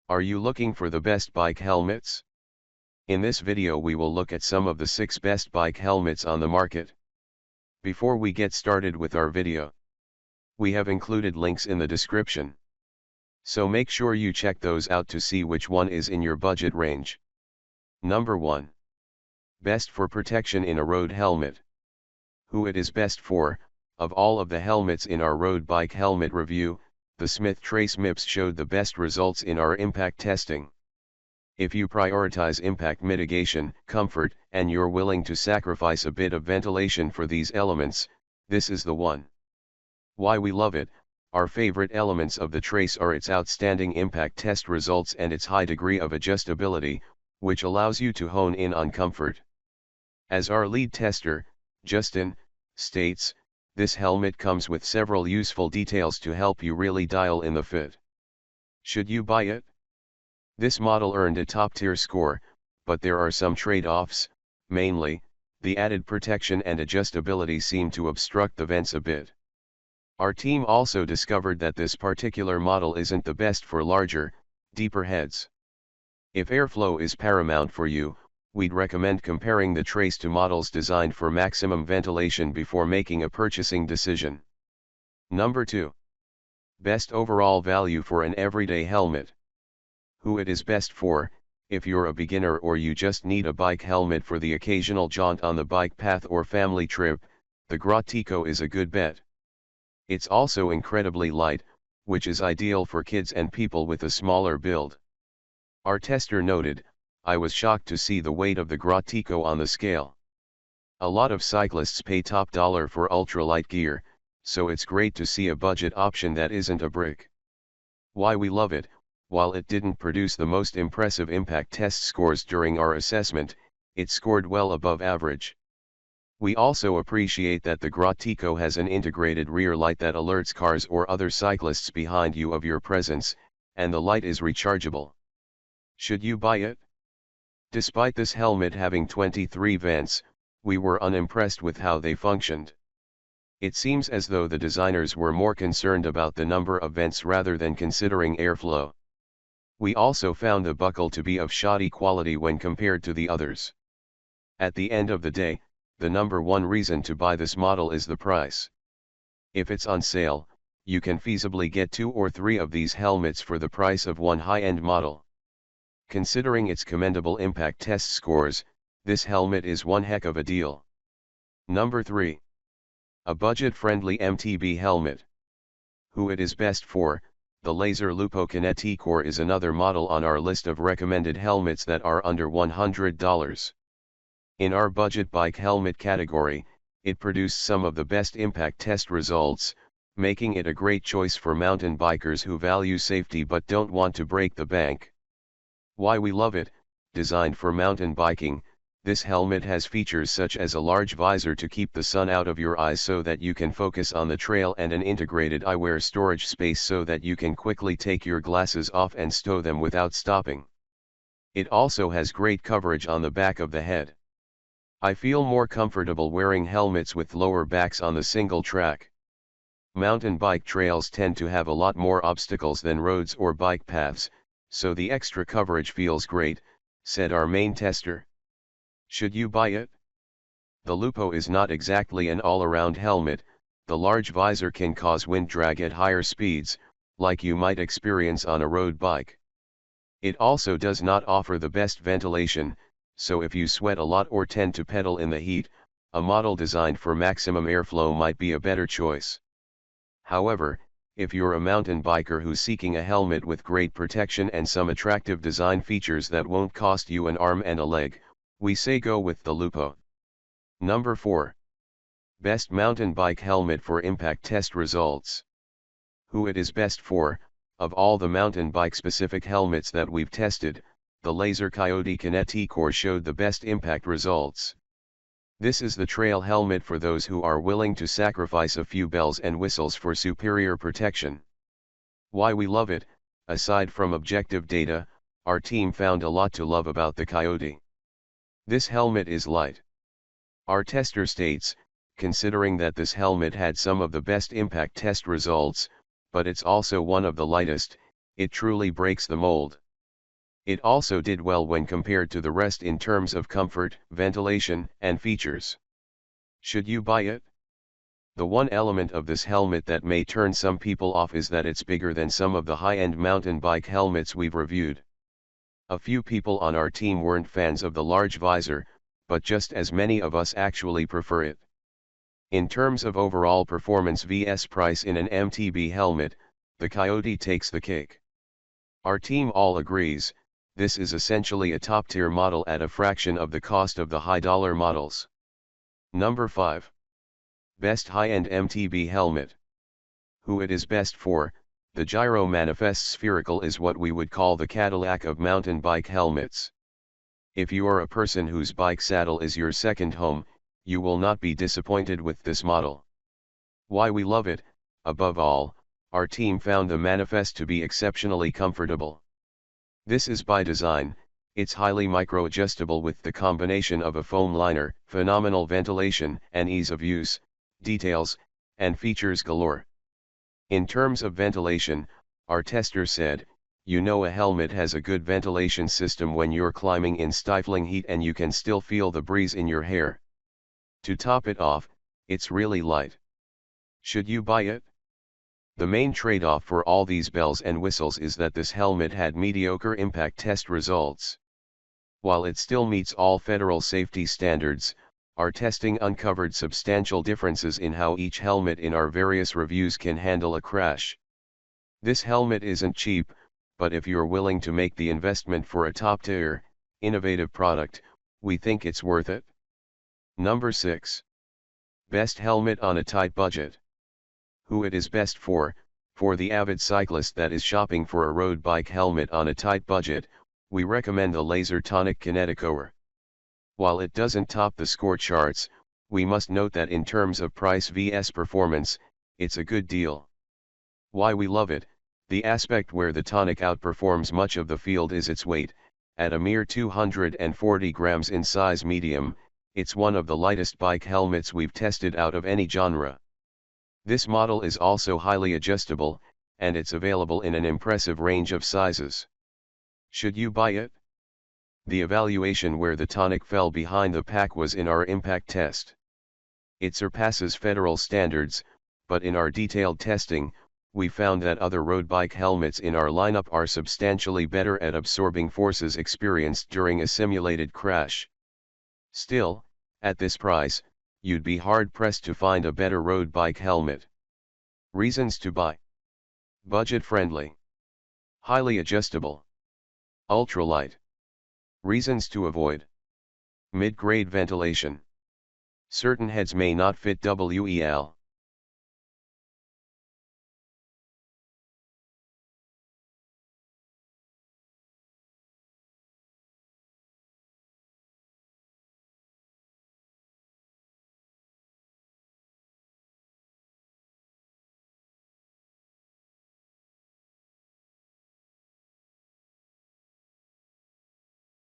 Are you looking for the best bike helmets? In this video we will look at some of the 6 best bike helmets on the market. Before we get started with our video, we have included links in the description. So make sure you check those out to see which one is in your budget range. Number 1. Best for protection in a road helmet. Who it is best for? Of all of the helmets in our road bike helmet review, the Smith Trace MIPS showed the best results in our impact testing. If you prioritize impact mitigation, comfort, and you're willing to sacrifice a bit of ventilation for these elements, this is the one. Why we love it: our favorite elements of the Trace are its outstanding impact test results and its high degree of adjustability, which allows you to hone in on comfort. As our lead tester, Justin, states, this helmet comes with several useful details to help you really dial in the fit. Should you buy it? This model earned a top-tier score, but there are some trade-offs. Mainly, the added protection and adjustability seem to obstruct the vents a bit. Our team also discovered that this particular model isn't the best for larger, deeper heads. If airflow is paramount for you, we'd recommend comparing the Trace to models designed for maximum ventilation before making a purchasing decision. Number 2. Best overall value for an everyday helmet. Who it is best for? If you're a beginner or you just need a bike helmet for the occasional jaunt on the bike path or family trip, the Gratico is a good bet. It's also incredibly light, which is ideal for kids and people with a smaller build. Our tester noted, "I was shocked to see the weight of the Gratico on the scale. A lot of cyclists pay top dollar for ultralight gear, so it's great to see a budget option that isn't a brick." Why we love it: while it didn't produce the most impressive impact test scores during our assessment, it scored well above average. We also appreciate that the Gratico has an integrated rear light that alerts cars or other cyclists behind you of your presence, and the light is rechargeable. Should you buy it? Despite this helmet having 23 vents, we were unimpressed with how they functioned. It seems as though the designers were more concerned about the number of vents rather than considering airflow. We also found the buckle to be of shoddy quality when compared to the others. At the end of the day, the number one reason to buy this model is the price. If it's on sale, you can feasibly get 2 or 3 of these helmets for the price of one high-end model. Considering its commendable impact test scores, this helmet is one heck of a deal. Number 3. A budget-friendly MTB helmet. Who it is best for? The Laser Lupo Kineticore is another model on our list of recommended helmets that are under $100. In our budget bike helmet category, it produced some of the best impact test results, making it a great choice for mountain bikers who value safety but don't want to break the bank. Why we love it: designed for mountain biking, this helmet has features such as a large visor to keep the sun out of your eyes so that you can focus on the trail and an integrated eyewear storage space so that you can quickly take your glasses off and stow them without stopping. It also has great coverage on the back of the head. I feel more comfortable wearing helmets with lower backs on the single track. Mountain bike trails tend to have a lot more obstacles than roads or bike paths, so the extra coverage feels great, said our main tester. Should you buy it? The Lupo is not exactly an all-around helmet. The large visor can cause wind drag at higher speeds, like you might experience on a road bike. It also does not offer the best ventilation, so if you sweat a lot or tend to pedal in the heat, a model designed for maximum airflow might be a better choice. However, if you're a mountain biker who's seeking a helmet with great protection and some attractive design features that won't cost you an arm and a leg, we say go with the Lupo. Number 4. Best mountain bike helmet for impact test results. Who it is best for? Of all the mountain bike specific helmets that we've tested, the Laser Coyote Kineticore showed the best impact results. This is the trail helmet for those who are willing to sacrifice a few bells and whistles for superior protection. Why we love it: aside from objective data, our team found a lot to love about the Coyote. This helmet is light. Our tester states, considering that this helmet had some of the best impact test results, but it's also one of the lightest, it truly breaks the mold. It also did well when compared to the rest in terms of comfort, ventilation, and features. Should you buy it? The one element of this helmet that may turn some people off is that it's bigger than some of the high-end mountain bike helmets we've reviewed. A few people on our team weren't fans of the large visor, but just as many of us actually prefer it. In terms of overall performance vs price in an MTB helmet, the Coyote takes the cake. Our team all agrees, this is essentially a top-tier model at a fraction of the cost of the high-dollar models. Number 5. Best High-End MTB Helmet. Who it is best for, the Gyro Manifest Spherical is what we would call the Cadillac of mountain bike helmets. If you are a person whose bike saddle is your second home, you will not be disappointed with this model. Why we love it, above all, our team found the Manifest to be exceptionally comfortable. This is by design, it's highly micro-adjustable with the combination of a foam liner, phenomenal ventilation and ease of use, details, and features galore. In terms of ventilation, our tester said, you know a helmet has a good ventilation system when you're climbing in stifling heat and you can still feel the breeze in your hair. To top it off, it's really light. Should you buy it? The main trade-off for all these bells and whistles is that this helmet had mediocre impact test results. While it still meets all federal safety standards, our testing uncovered substantial differences in how each helmet in our various reviews can handle a crash. This helmet isn't cheap, but if you're willing to make the investment for a top-tier, innovative product, we think it's worth it. Number 6. Best Helmet on a Tight Budget. Who it is best for the avid cyclist that is shopping for a road bike helmet on a tight budget, we recommend the Laser Tonic Kineticore. While it doesn't top the score charts, we must note that in terms of price vs performance, it's a good deal. Why we love it, the aspect where the Tonic outperforms much of the field is its weight. At a mere 240 grams in size medium, it's one of the lightest bike helmets we've tested out of any genre. This model is also highly adjustable, and it's available in an impressive range of sizes. Should you buy it? The evaluation where the Tonic fell behind the pack was in our impact test. It surpasses federal standards, but in our detailed testing, we found that other road bike helmets in our lineup are substantially better at absorbing forces experienced during a simulated crash. Still, at this price, you'd be hard-pressed to find a better road bike helmet. Reasons to buy: budget-friendly, highly adjustable, ultralight. Reasons to avoid: mid-grade ventilation. Certain heads may not fit well.